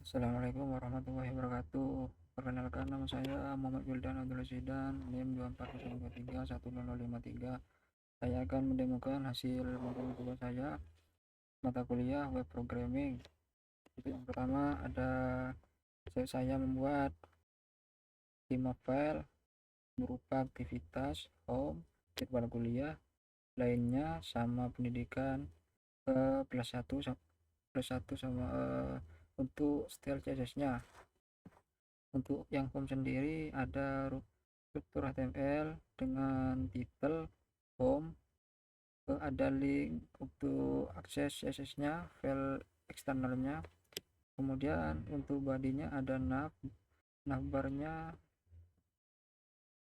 Assalamualaikum warahmatullahi wabarakatuh. Perkenalkan, nama saya Muhammad Wildan Abdul Zidan, NIM 2403310053. Saya akan mendemokan hasil modul tugas saya mata kuliah web programming. Yang pertama ada saya membuat 5 file berupa aktivitas, home, jadwal kuliah, lainnya sama pendidikan plus 1 sama untuk style CSS-nya. Untuk yang home sendiri ada struktur HTML dengan titel home, ada link untuk akses CSS-nya, file eksternalnya. Kemudian untuk bodinya ada navbarnya,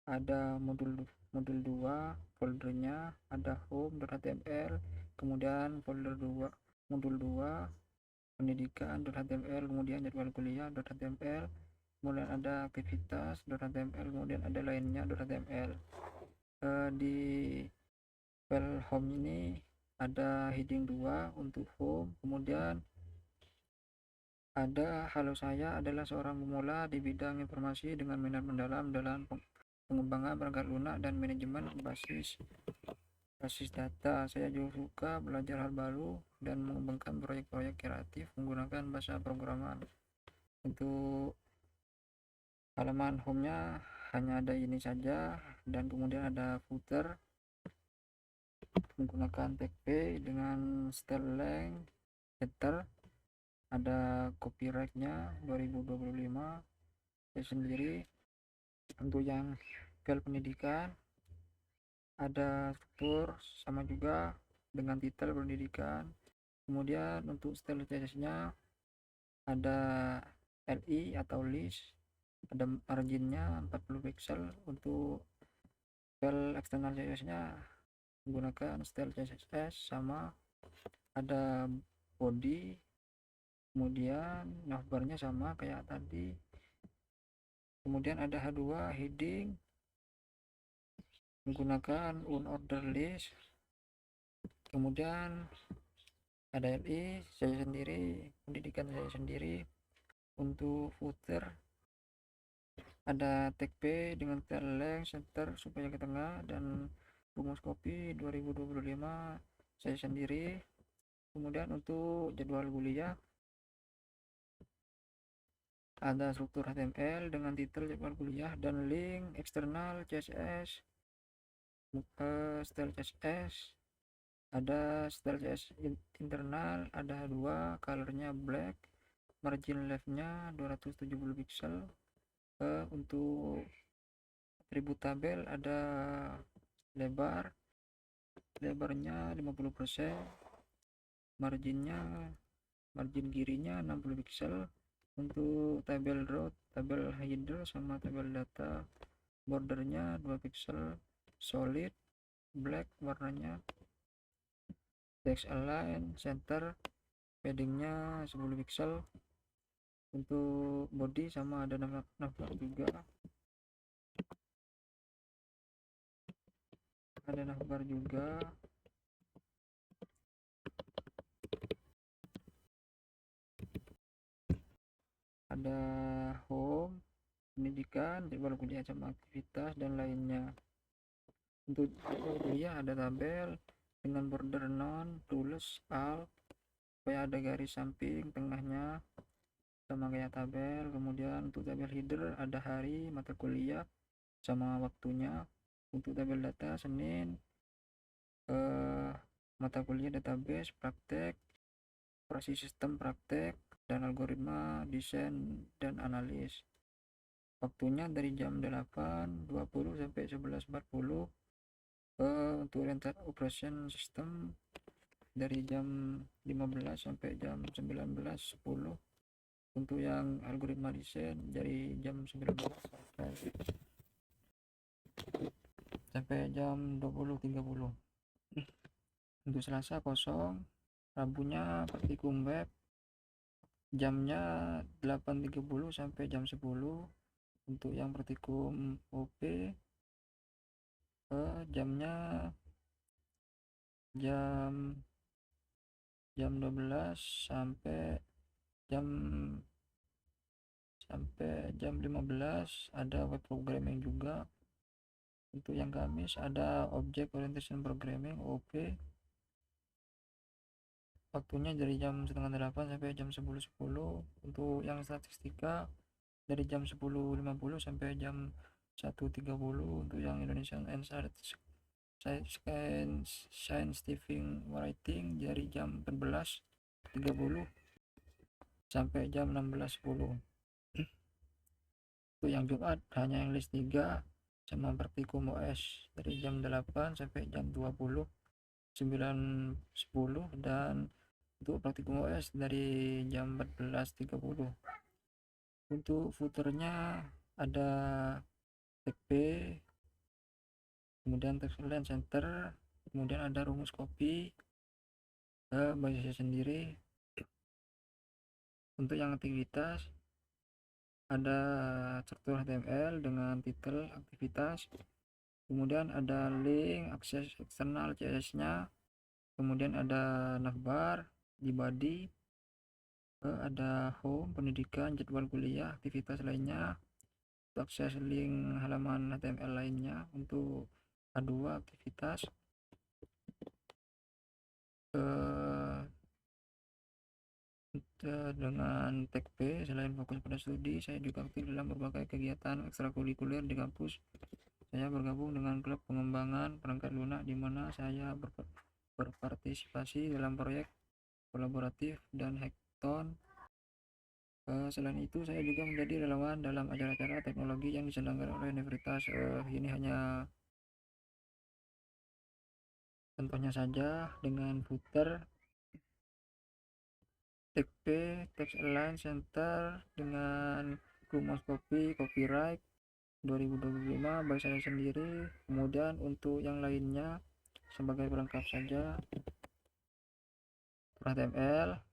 ada modul 2, foldernya ada home.html, kemudian folder 2 modul 2 pendidikan.html, kemudian jadwal kuliah.html, kemudian ada aktivitas.html, kemudian ada lainnya.html. Di file home ini ada heading 2 untuk home, kemudian ada halo, saya adalah seorang pemula di bidang informasi dengan minat mendalam dalam pengembangan perangkat lunak dan manajemen basis data. Saya juga suka belajar hal baru dan mengembangkan proyek-proyek kreatif menggunakan bahasa programan. Untuk halaman home-nya hanya ada ini saja, dan kemudian ada footer menggunakan tag p dengan style length header, ada copyright-nya 2025 saya sendiri. Untuk yang file pendidikan ada struktur sama juga dengan titel pendidikan, kemudian untuk style CSS-nya ada li atau list, ada marginnya 40 pixel. Untuk file eksternal CSS-nya menggunakan style CSS sama, ada body, kemudian navbarnya sama kayak tadi, kemudian ada H2 heading menggunakan unorder list, kemudian ada li saya sendiri, pendidikan saya sendiri. Untuk footer ada tag p dengan style length center supaya ke tengah, dan rumus copy 2025 saya sendiri. Kemudian untuk jadwal kuliah ada struktur HTML dengan titel jadwal kuliah dan link eksternal CSS, style CSS, ada style CSS internal, ada 2 colornya black, margin leftnya 270 pixel. Untuk atribut tabel ada lebarnya 50%, margin kirinya 60 pixel. Untuk tabel row, tabel header sama tabel data, bordernya 2 pixel, solid black warnanya, text align center, paddingnya 10 pixel. Untuk body sama ada navbar juga, ada home, pendidikan, jadwal kuliah sama aktivitas dan lainnya. Untuk jadwal kuliah ada tabel dengan border non, tulis, alt, supaya ada garis samping tengahnya sama kayak tabel. Kemudian untuk tabel header ada hari, mata kuliah sama waktunya. Untuk tabel data Senin, mata kuliah database, praktek, operasi sistem praktek, dan algoritma desain dan analis. Waktunya dari jam 8.20 sampai 11.40. Untuk operation system dari jam 15 sampai jam 19.10. Untuk yang algoritma desain dari jam 19 sampai jam 20.30. Untuk Selasa kosong, Rabunya praktikum web, jamnya 8.30 sampai jam 10. Untuk yang praktikum OP, jamnya jam 12 sampai jam sampai jam 15 ada web programming juga. Untuk yang Kamis ada Object Orientation Programming OOP, waktunya dari jam setengah 8 sampai jam 10.10. Untuk yang statistika dari jam 10.50 sampai jam 1.30. Untuk yang Indonesian and Scientific Writing dari jam 14.30 sampai jam 16.10. Untuk yang Jumat hanya yang list 3 sama praktikum OS dari jam 8 sampai jam 20 9.10, dan untuk praktikum OS dari jam 14.30. Untuk footernya ada TP, kemudian text align center, kemudian ada rumus copy ke bahasa sendiri. Untuk yang aktivitas ada struktur HTML dengan titel aktivitas, kemudian ada link akses eksternal CSS nya, kemudian ada navbar di body, ada home pendidikan, jadwal kuliah, aktivitas lainnya, akses link halaman HTML lainnya. Untuk A2 aktivitas dengan tag P. Selain fokus pada studi, saya juga aktif dalam berbagai kegiatan ekstrakurikuler di kampus. Saya bergabung dengan klub pengembangan perangkat lunak di mana saya berpartisipasi dalam proyek kolaboratif dan hackathon. Selain itu saya juga menjadi relawan dalam acara-acara teknologi yang diselenggarakan oleh universitas. Ini hanya contohnya saja. Dengan footer TP, Text Align Center dengan rumus copyright 2025 by saya sendiri. Kemudian untuk yang lainnya sebagai pelengkap saja HTML,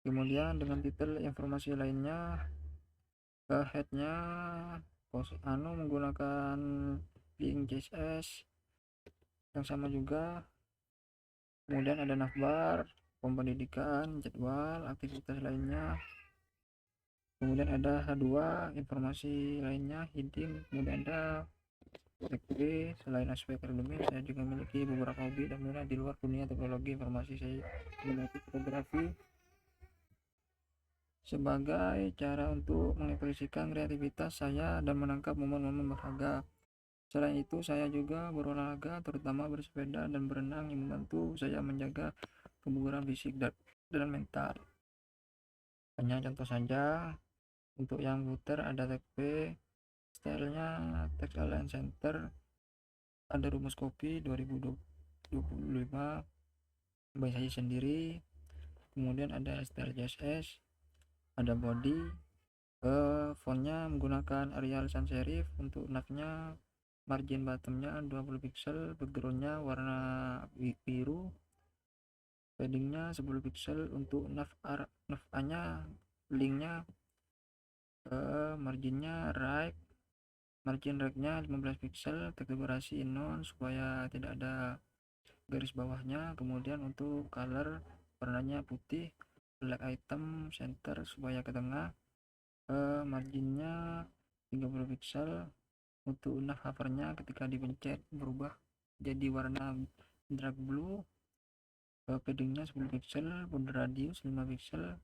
kemudian dengan titel informasi lainnya, headnya menggunakan link CSS yang sama juga. Kemudian ada navbar, pendidikan, jadwal, aktivitas lainnya. Kemudian ada H2 informasi lainnya, heading. Kemudian ada TP. Selain aspek akademis, saya juga memiliki beberapa hobi dan minat di luar dunia teknologi informasi. Saya memiliki fotografi sebagai cara untuk mengekspresikan kreativitas saya dan menangkap momen-momen berharga. Selain itu, saya juga berolahraga, terutama bersepeda dan berenang, yang membantu saya menjaga kebugaran fisik dan mental. Hanya contoh saja. Untuk yang footer ada TP, stylenya Text Align Center, ada rumus copy 2025 by saya sendiri. Kemudian ada style CSS, ada body, fontnya menggunakan Arial sans serif. Untuk navnya, margin bottomnya 20 pixel, backgroundnya warna biru, paddingnya 10 pixel. Untuk nav A nya linknya marginnya right, margin right-nya 15 pixel, teks dekorasi non supaya tidak ada garis bawahnya. Kemudian untuk color warnanya putih, black item center supaya ke tengah, marginnya 30 pixel. Untuk nav hovernya ketika dipencet berubah jadi warna dark blue, paddingnya 10 pixel, border radius 5 pixel.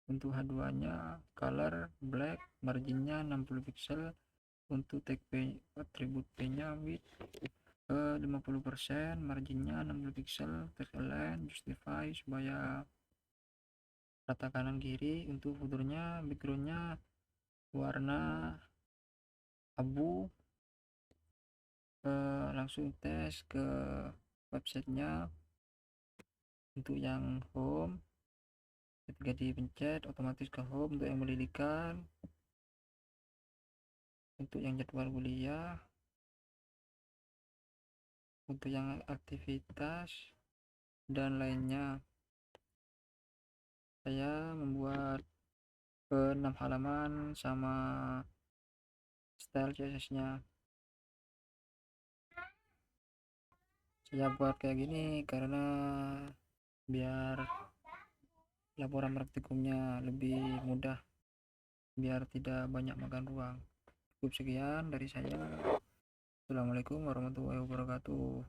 Untuk H2 nya color black, marginnya 60 pixel. Untuk tag P, atribut P nya width 50%, marginnya 60 pixel, text align justify supaya rata kanan kiri. Untuk footernya, backgroundnya warna abu. Langsung tes ke websitenya. Untuk yang home, ketika dipencet otomatis ke home. Untuk yang pendidikan, untuk yang jadwal kuliah, untuk yang aktivitas dan lainnya. Saya membuat 6 halaman sama style CSS nya. Saya buat kayak gini karena biar laporan praktikumnya lebih mudah. biar tidak banyak makan ruang. Cukup sekian dari saya. Assalamualaikum warahmatullahi wabarakatuh.